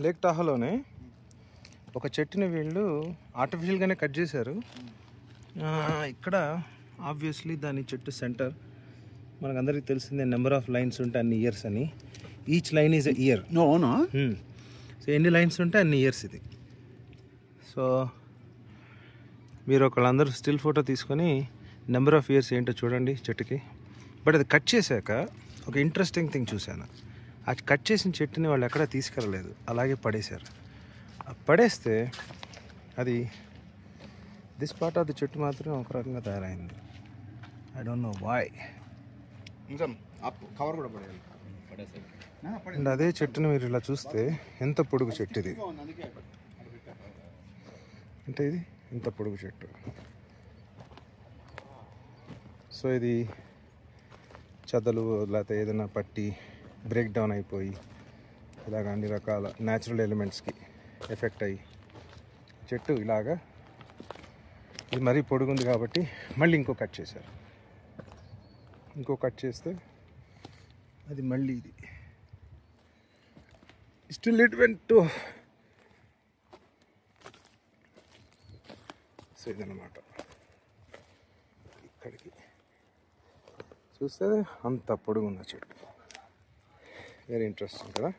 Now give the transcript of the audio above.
Lake టాహోలోనే ఒక చెట్టుని వీళ్ళు ఆర్టిఫిషియల్గానే కట్ చేశారు. ఇక్కడ ఆబ్వియస్లీ దాని చెట్టు సెంటర్ మనకు అందరికీ తెలిసిందే, నెంబర్ ఆఫ్ లైన్స్ ఉంటే అన్ని ఇయర్స్ అని. Each line is a year. So ఎన్ని లైన్స్ ఉంటే అన్ని ఇయర్స్ ఇది. సో మీరు ఒకళ్ళందరూ స్టిల్ ఫోటో తీసుకొని నెంబర్ ఆఫ్ ఇయర్స్ ఏంటో చూడండి చెట్టుకి. బట్ అది కట్ చేశాక ఒక ఇంట్రెస్టింగ్ థింగ్ చూశాను. అది కట్ చేసిన చెట్టుని వాళ్ళు ఎక్కడా తీసుకెళ్ళలేదు, అలాగే పడేశారు. పడేస్తే అది దిస్ పార్ట్ ఆఫ్ ది చెట్టు మాత్రం ఒక రకంగా తయారైంది. I don't know why. Cover కూడా పడేయాలి. అండ్ అదే చెట్టుని మీరు ఇలా చూస్తే ఎంత పొడుగు చెట్టు ఇది అంటే, ఇది ఇంత పొడుగు చెట్టు. సో ఇది చెదలు లేకపోతే ఏదైనా పట్టి బ్రేక్ డౌన్ అయిపోయి ఇలాగ అన్ని రకాల న్యాచురల్ ఎలిమెంట్స్కి ఎఫెక్ట్ అయ్యి చెట్టు ఇలాగా ఇది మరీ పొడుగుంది కాబట్టి మళ్ళీ ఇంకో కట్ చేశారు. ఇంకో కట్ చేస్తే అది మళ్ళీ ఇది still it went to. So ఇదన్నమాట. ఇక్కడికి చూస్తే అంత పొడుగున్న చెట్టు. వెరీ ఇంట్రెస్టింగ్ కదా.